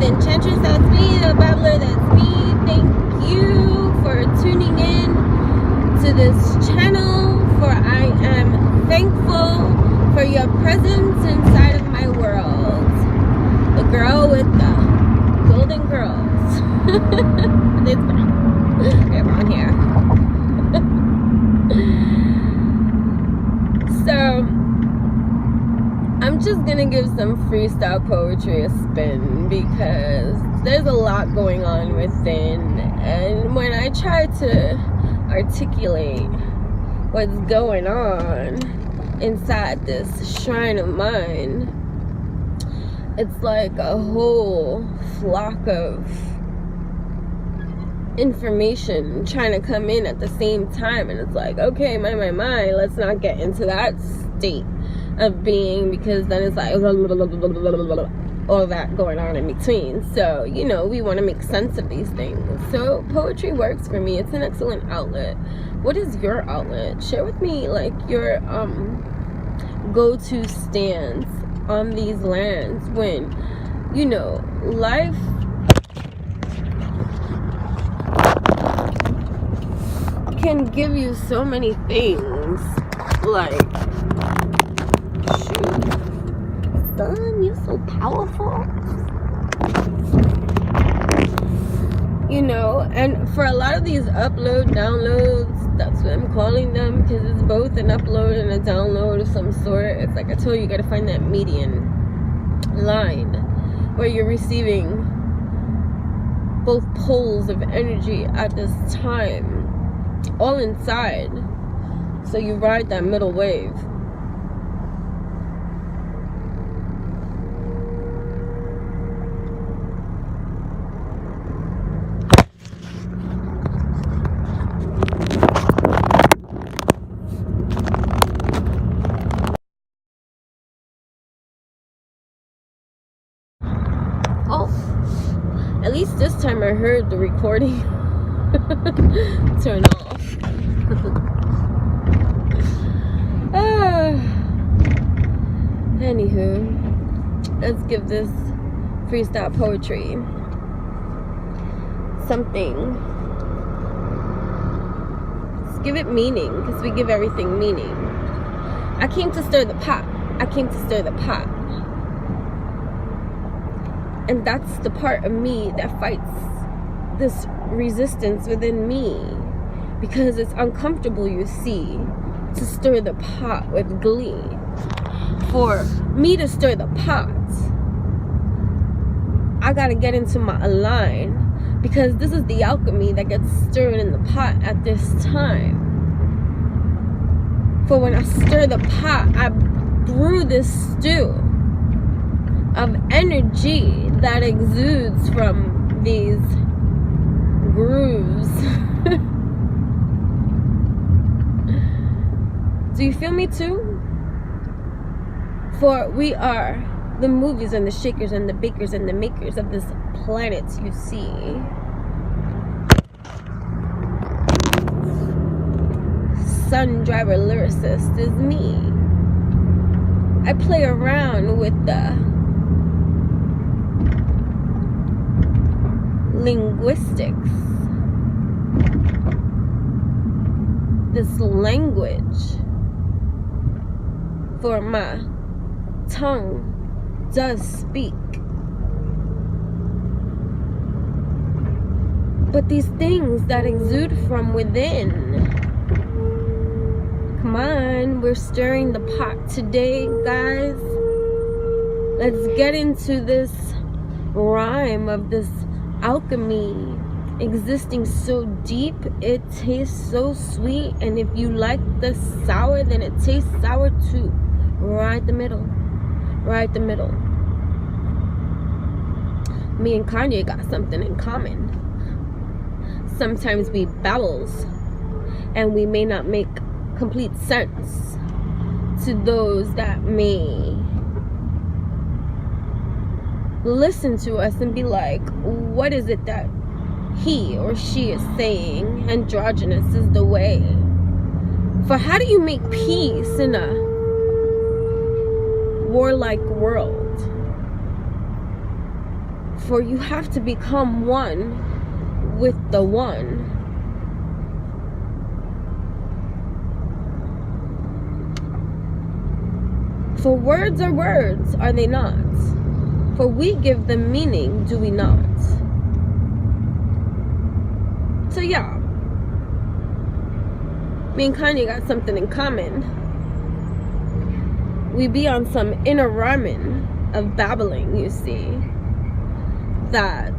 the Enchantress, that's me, the babbler, that's me. Thank you for tuning in to this channel, for I am thankful for your presence inside of my world. The girl with the golden curls. It's fine. Around here. So I'm just gonna give some freestyle poetry a spin because there's a lot going on within, and when I try to articulate what's going on inside this shrine of mine, it's like a whole flock of information trying to come in at the same time, and it's like, okay, my, let's not get into that state of being, because then it's like all that going on in between. So, you know, we want to make sense of these things. So poetry works for me. It's an excellent outlet. What is your outlet? Share with me like your go-to stance on these lands when, you know, life can give you so many things. Like, shoot, son, you're so powerful. You know, and for a lot of these downloads, that's what I'm calling them, because it's both an upload and a download of some sort. It's like I told you, you gotta find that median line where you're receiving both poles of energy at this time, all inside, so you ride that middle wave. Oh, at least this time I heard the recording turn off. Anywho, let's give this freestyle poetry something. Let's give it meaning, because we give everything meaning. I came to stir the pot. I came to stir the pot. And that's the part of me that fights this resistance within me, because it's uncomfortable, you see, to stir the pot with glee. For me to stir the pot, I gotta get into my align, because this is the alchemy that gets stirred in the pot at this time. For when I stir the pot, I brew this stew of energy that exudes from these grooves. Do you feel me too? For we are the movers and the shakers and the bakers and the makers of this planet, you see. Sun driver lyricist is me. I play around with the linguistics, this language, for my tongue does speak, but these things that exude from within, come on, we're stirring the pot today, guys. Let's get into this rhyme of this alchemy existing so deep, it tastes so sweet, and if you like the sour, then it tastes sour too. Right the middle, right the middle. Me and Kanye got something in common. Sometimes we babbles, and we may not make complete sense to those that may listen to us and be like, what is it that he or she is saying? Androgynous is the way. For how do you make peace in a warlike world? For you have to become one with the one. For words are words, are they not? For we give them meaning, do we not? So yeah, me and Kanye got something in common. We be on some inner ramen of babbling, you see, that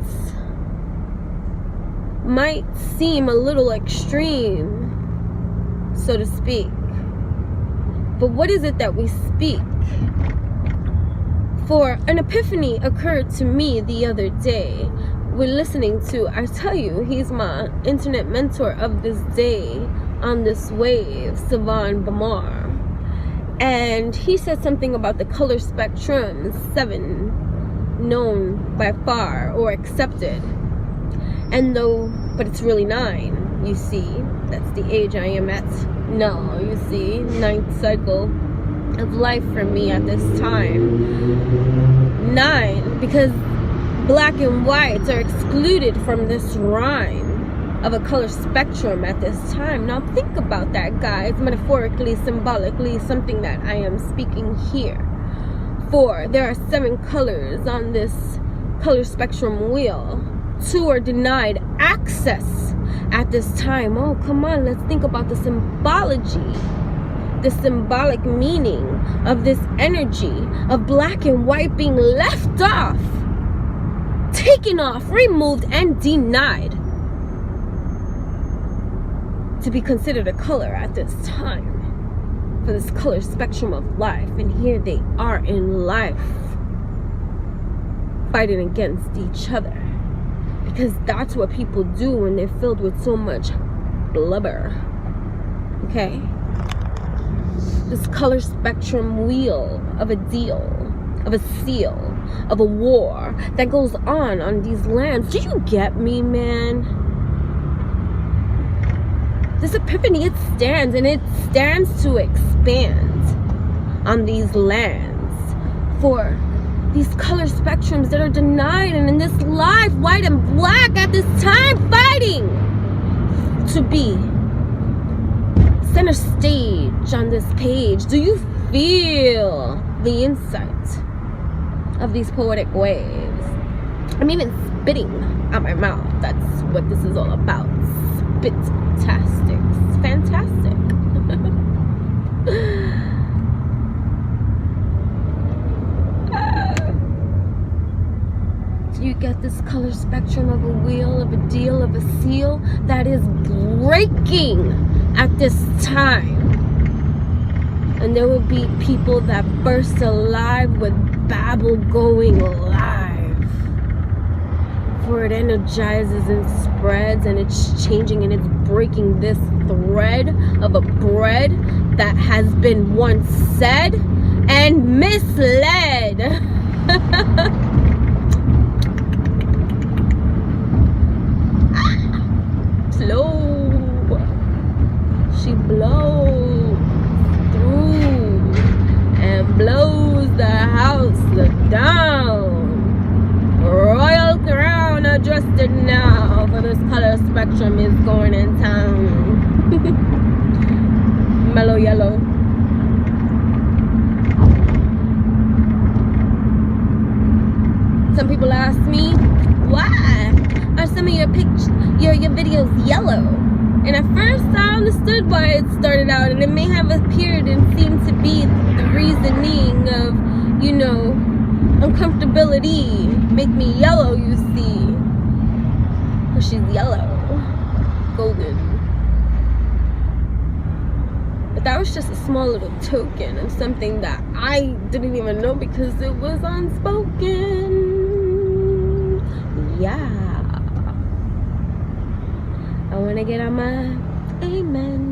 might seem a little extreme, so to speak. But what is it that we speak? For an epiphany occurred to me the other day. We're listening to, I tell you, he's my internet mentor of this day on this wave, Sevan BoMar. And he said something about the color spectrum, 7 known by far or accepted. And though, but it's really 9, you see. That's the age I am at now, you see. 9th cycle of life for me at this time. 9, because black and whites are excluded from this rhyme of a color spectrum at this time. Now think about that, guys, metaphorically, symbolically, something that I am speaking here. For there are 7 colors on this color spectrum wheel. 2 are denied access at this time. Oh, come on, let's think about the symbology, the symbolic meaning of this energy of black and white being left off, taken off, removed, and denied to be considered a color at this time for this color spectrum of life. And here they are in life, fighting against each other, because that's what people do when they're filled with so much blubber. Okay, this color spectrum wheel of a deal, of a seal, of a war that goes on these lands. Do you get me, man? This epiphany, it stands, and it stands to expand on these lands for these color spectrums that are denied, and in this life, white and black at this time, fighting to be center stage on this page. Do you feel the insight of these poetic waves? I'm even spitting out my mouth. That's what this is all about. Spit-tastic. It's fantastic. You get this color spectrum of a wheel, of a deal, of a seal that is breaking at this time. And there will be people that burst alive with babble going live. For it energizes and spreads, and it's changing, and it's breaking this thread of a bread that has been once said and misled. Slow. She blows through and blows the house down. Royal crown adjusted now, for this color spectrum is going in town. Mellow yellow. Some people ask me, why are some of your pictures, your videos yellow? And at first I understood why it started out, and it may have appeared and seemed to be the reasoning of, you know, uncomfortability. Make me yellow, you see. Because she's yellow. Golden. But that was just a small little token of something that I didn't even know, because it was unspoken. Yeah. I want to get on my amen.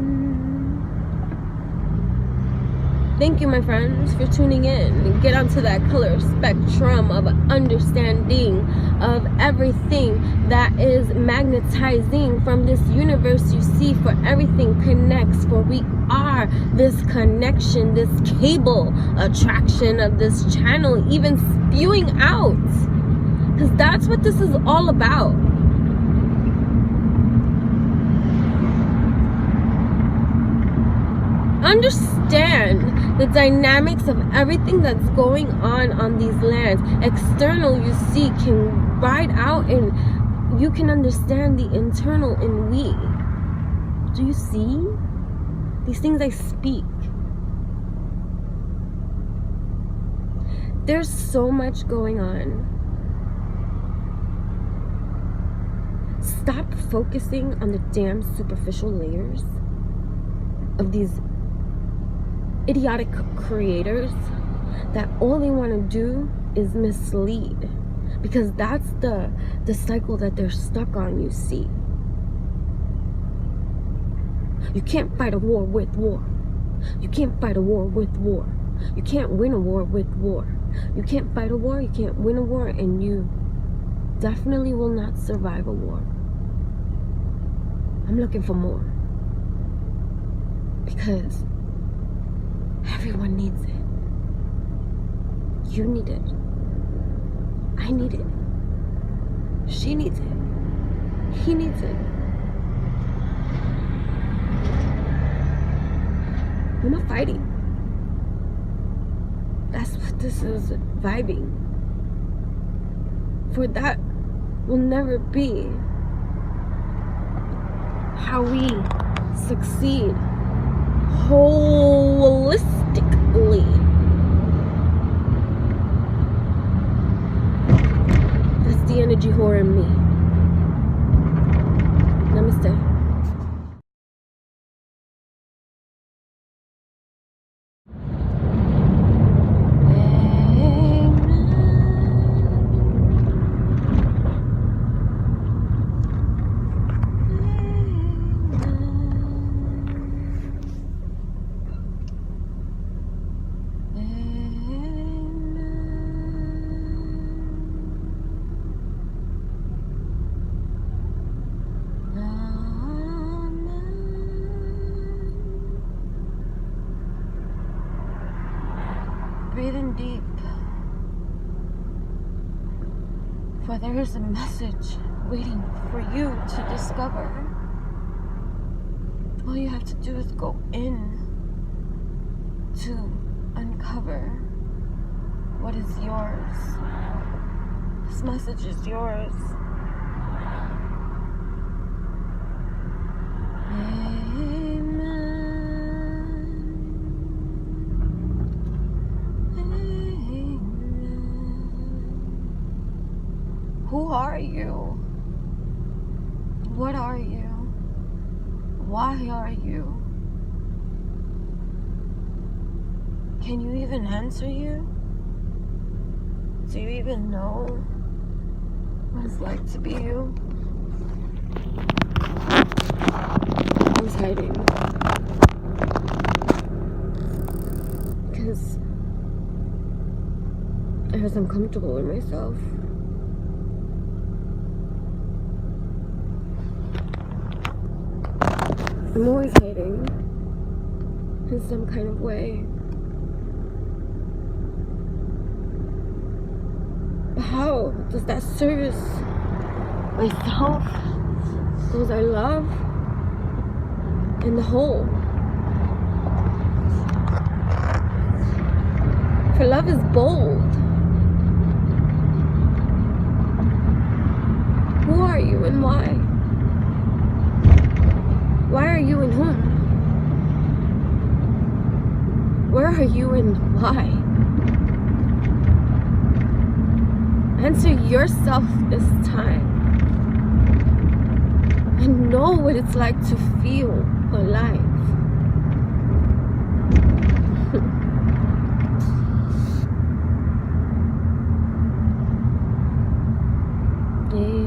Thank you, my friends, for tuning in. Get onto that color spectrum of understanding of everything that is magnetizing from this universe. You see, for everything connects, for we are this connection, this cable attraction of this channel, even spewing out Because that's what this is all about. Understand the dynamics of everything that's going on these lands. External, you see, can ride out, and you can understand the internal in we. Do you see? These things I speak. There's so much going on. Stop focusing on the damn superficial layers of these idiotic creators that all they want to do is mislead, because that's the cycle that they're stuck on, you see. You can't fight a war with war. You can't fight a war with war. You can't win a war with war. You can't fight a war, you can't win a war, and you definitely will not survive a war. I'm looking for more. Because everyone needs it. You need it. I need it. She needs it. He needs it. Who am I fighting? That's what this is vibing. For that will never be how we succeed holistically. That's the energy whore in me. Namaste. Breathe in deep, for there is a message waiting for you to discover. All you have to do is go in to uncover what is yours. This message is yours. Who are you? What are you? Why are you? Can you even answer you? Do you even know what it's like to be you? I'm hiding. Because I was uncomfortable with myself. I'm always hiding in some kind of way. But how does that service myself, those I love, and the whole? For love is bold. Who are you and why? Why are you and whom? Where are you and why? Answer yourself this time. And know what it's like to feel alive. Yeah.